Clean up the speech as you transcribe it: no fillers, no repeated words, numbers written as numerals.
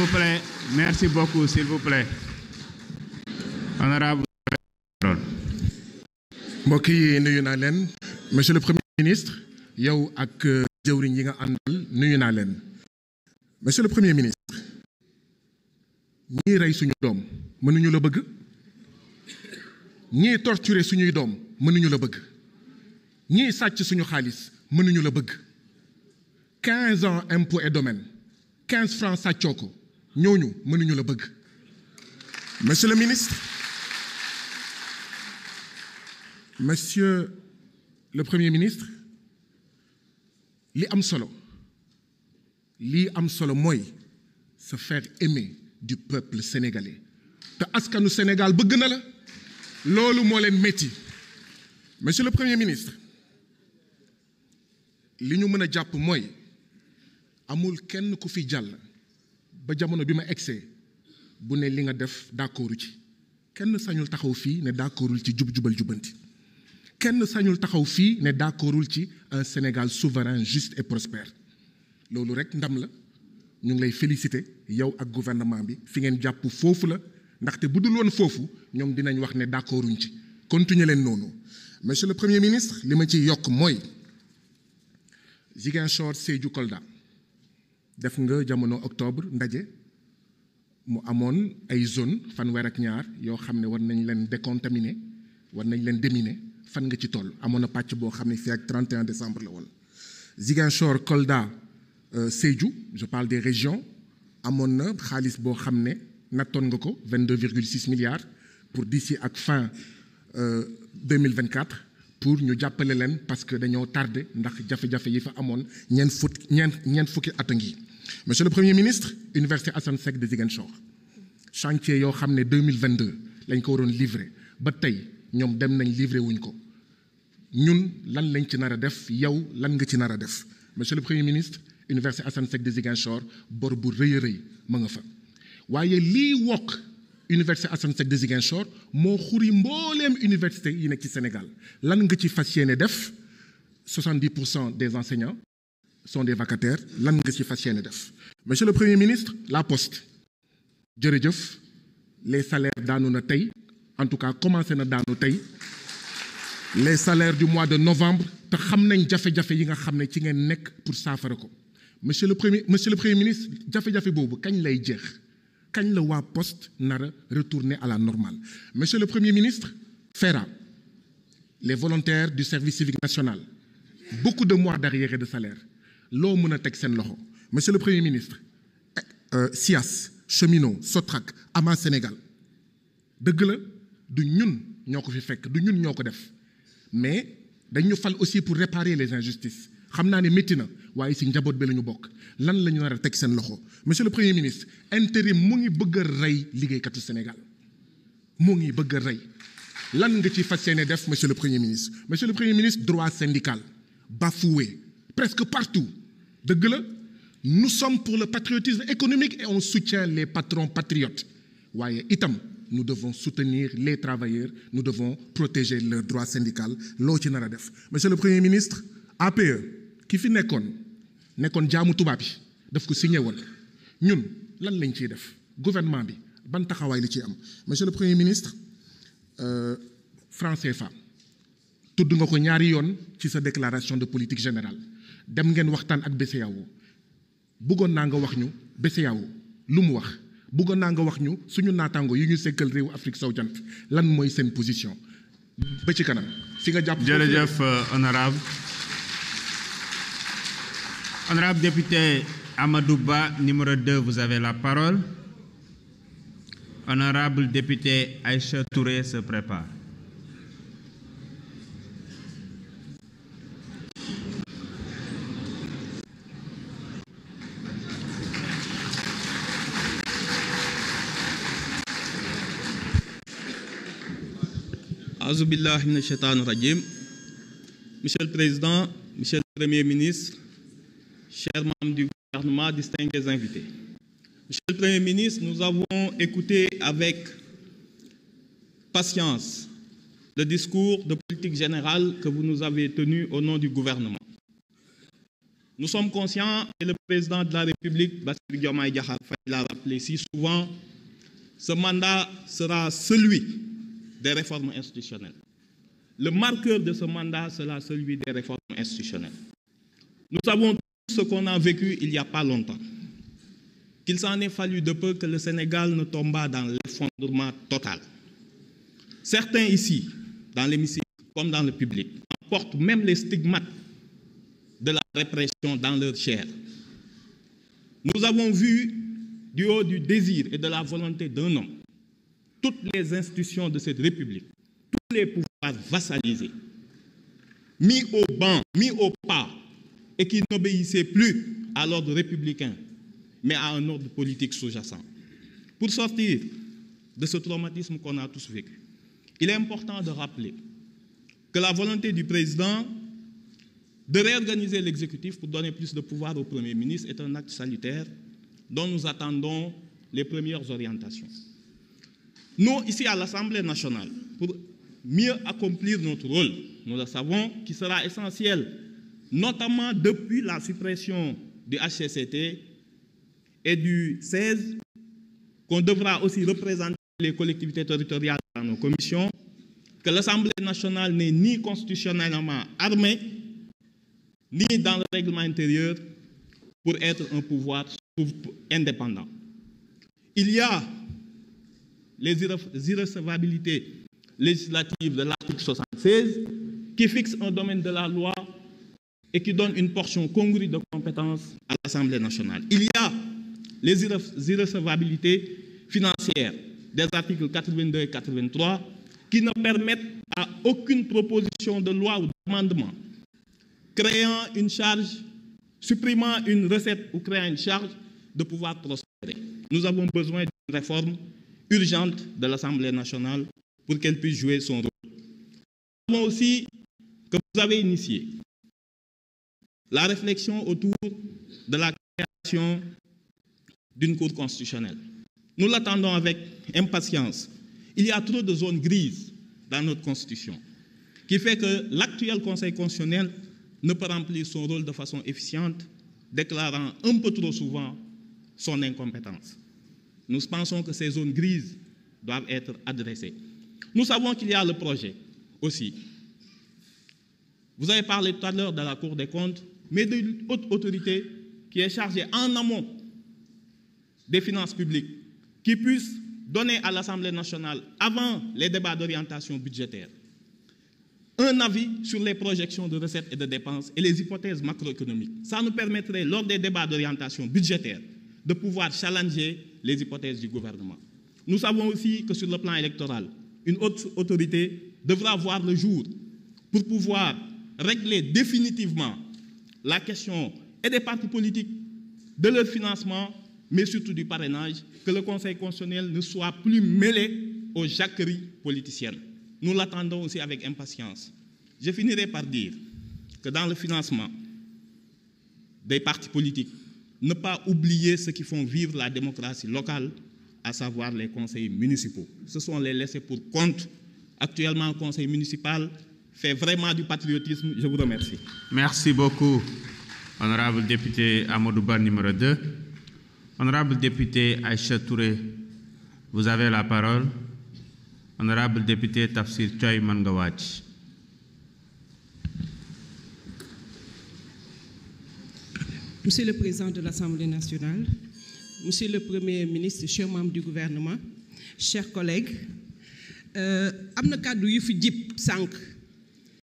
vous plaît, merci beaucoup, s'il vous plaît. Honorable. mbokk yi nuyu naa leen monsieur le premier ministre yow ak jëwriñ yi nga àndal nuyu naa leen monsieur le premier ministre ñii rey suñu doom mënuñu la bëgg ñii torturer suñuy doom mënuñu la bëgg ñii sàcc suñu xaalis mënuñu la bëgg 15 ans impôt et domaine 15 francs sàccoo ko ñooñu mënuñu la bëgg monsieur le ministre. Monsieur le Premier ministre, li am solo mooy se faire aimer du peuple sénégalais te askanu Sénégal bëgg na la loolu moo leen métti monsieur le Premier ministre li ñu mën a jàpp mooy amul kenn ku fi jàll ba jamono bi ma egsee bu ne li nga def d'accordu ci kenn sañul taxaw fii ne d'accordul ci jub-jubal jubbanti kenn sañul taxaw fii ne d'accordul ci un Sénégal souverain juste et prospère loolu rek ndam la ñu ngi lay féliciter yow ak gouvernement bi fi ngeen jàpp foofu la ndaxte bu dul woon foofu ñoom dinañ wax ne d'accorduñ ci continuer leen noonu monsieur le premier ministre li ma ciy yokk mooy Ziguinchor Sédhiou Kolda def nga jamono octobre ndaje mu amoon ay zone fanweer ak ñaar yoo xam ne war nañ leen décontaminer war nañ leen déminer fan nga ci toll amoon na pàcc boo xam ne fii ak 31 décembre la woon Ziguinchor Kolda Sédhiou je parle des régions amoon na xaalis boo xam ne nattoon nga ko 22,6 milliards pour d'ici ak fin 2024 pour ñu jàppale leen parce que dañoo tardé ndax jafe-jafe yi fa amoon ñeent fukki at a ngi monsieur le premier ministre université Assane Seck de Ziguinchor chantier yoo xam ne 2022 lañ ko waroon livrer ba tey ñoom dem nañ livrer wuñ ko ñun lan lañ ci nar a def yow lan nga ci nar a def monsieur le premier ministre université Assane Seck de Ziguinchor bor bu rëy a rëy ma nga fa waaye lii wokk université Assane Seck de Ziguinchor moo xuri mbooleem université yi nekk ci Sénégal lan nga ci fas yéene def 70% des enseignants sont des vacataires lan nga ci fas yéene def monsieur le premier ministre la poste jërëjëf les salaires daanu na tey en tout cas commencé na daanu tey les salaires du mois de novembre te xam nañ jafe-jafe yi nga xam ne ci ngeen nekk pour saafara ko monsieur le premier ministre jafe-jafe boobu kañ lay jeex kañ la waa poste nar a retourner à la normale monsieur le premier ministre FERA les volontaires du service civique national beaucoup de mois d'arriérés de salaire loo mën a teg seen loxo monsieur le premier ministre SIAS cheminot Sotrac Ama Sénégal dëgg la du ñun ñoo ko fi fekk du ñun ñoo ko def mais dañu fal aussi pour réparer les injustices xam naa ne métti na waaye si njaboot bi la ñu bokk lan la ñu nar a teg seen loxo monsieur le premier ministre intérim mu ngi bëgg a rey liggéeykatu Sénégal mu ngi bëgg a rey lan nga ci fas yéene def monsieur le premier ministre droit syndical bafoué presque partout dëgg la nous sommes pour le patriotisme économique et on soutient les patrons patriotes waaye itam nous devons soutenir les travailleurs nous devons protéger leur droit syndical loo ci nar a def monsieur le premier ministre APE ki fi nekkoon jaamu tubaab yi daf ko signé woon ñun lan lañ ciy def gouvernement bi ban taxawaay li ciy am monsieur le premier ministre franc CFA tudd nga ko ñaari yoon ci sa déclaration de politique générale dem ngeen waxtaan ak BCEAO bëggoon naa nga wax ñu BCEAO lu mu wax bëggoon naa nga wax ñu suñu naataango yi ñu sekkal réewu Afrique sowu jant lan mooy seen position ba ci kanam fi nga jàpp. jërëjëf honorable honorable député Amadou Ba numéro 2 vous avez la parole. Honorable député Aïcha Touré se prépare. A'uuzu billahi mina shaytaani rajim. Monsieur le Président, Monsieur le Premier ministre, chers membres du gouvernement, distingués invités. Monsieur le Premier ministre, nous avons écouté avec patience le discours de politique générale que vous nous avez tenu au nom du gouvernement. Nous sommes conscients, et le président de la République, Bassirou Diomaye Diakhar Faye, l'a rappelé si souvent, ce mandat sera celui des réformes institutionnelles. Le marqueur de ce mandat sera celui des réformes institutionnelles. Nous savons tous ce qu'on a vécu il n'y a pas longtemps. Qu'il s'en est fallu de peu que le Sénégal ne tombe pas dans l'effondrement total. Certains ici, dans l'hémicycle comme dans le public, portent même les stigmates de la répression dans leur chair. Nous avons vu, du haut du désir et de la volonté d'un homme, toutes les institutions de cette République, tous les pouvoirs vassalisés, mis au banc, mis au pas, et qui n'obéissaient plus à l'ordre républicain, mais à un ordre politique sous-jacent. Pour sortir de ce traumatisme qu'on a tous vécu, il est important de rappeler que la volonté du président de réorganiser l'exécutif pour donner plus de pouvoir au Premier ministre est un acte salutaire dont nous attendons les premières orientations. Nous, ici à l'Assemblée nationale, pour mieux accomplir notre rôle, nous le savons, qui sera essentiel, notamment depuis la suppression du HCCT et du 16, qu'on devra aussi représenter les collectivités territoriales dans nos commissions, que l'Assemblée nationale n'est ni constitutionnellement armée, ni dans le règlement intérieur pour être un pouvoir indépendant. Il y a les irrecevabilités législatives de l'article 76 qui fixent un domaine de la loi et qui donne une portion congrue de compétences à l'Assemblée nationale. Il y a les irrecevabilités financières des articles 82 et 83 qui ne permettent à aucune proposition de loi ou d'amendement créant une charge, supprimant une recette ou créant une charge de pouvoir prospérer. Nous avons besoin d'une réforme urgente de l'Assemblée nationale pour qu'elle puisse jouer son rôle. Nous savons aussi que vous avez initié la réflexion autour de la création d'une Cour constitutionnelle. Nous l'attendons avec impatience. Il y a trop de zones grises dans notre Constitution, qui fait que l'actuel Conseil constitutionnel ne peut remplir son rôle de façon efficiente, déclarant un peu trop souvent son incompétence. Nous pensons que ces zones grises doivent être adressées. Nous savons qu'il y a le projet aussi. Vous avez parlé tout à l'heure de la Cour des comptes, mais d'une haute autorité qui est chargée en amont des finances publiques, qui puisse donner à l'Assemblée nationale, avant les débats d'orientation budgétaire, un avis sur les projections de recettes et de dépenses et les hypothèses macroéconomiques. Ça nous permettrait, lors des débats d'orientation budgétaire, de pouvoir challenger les hypothèses du gouvernement. Nous savons aussi que sur le plan électoral, une haute autorité devra voir le jour pour pouvoir régler définitivement la question et des partis politiques, de leur financement, mais surtout du parrainage, que le Conseil constitutionnel ne soit plus mêlé aux jacqueries politiciennes. Nous l'attendons aussi avec impatience. Je finirai par dire que dans le financement des partis politiques, ne pas oublier ceux qui font vivre la démocratie locale, à savoir les conseils municipaux. Ce sont les laissés pour compte. Actuellement, le conseil municipal fait vraiment du patriotisme. Je vous remercie. Merci beaucoup, honorable député Amadou Ba, numéro 2. Honorable député Aïcha Touré, vous avez la parole. Honorable député Tafsir Choy Mangawach. Monsieur le Président de l'Assemblée nationale, Monsieur le Premier ministre, chers membres du gouvernement, chers collègues, am na kàddu yu fi jib sànq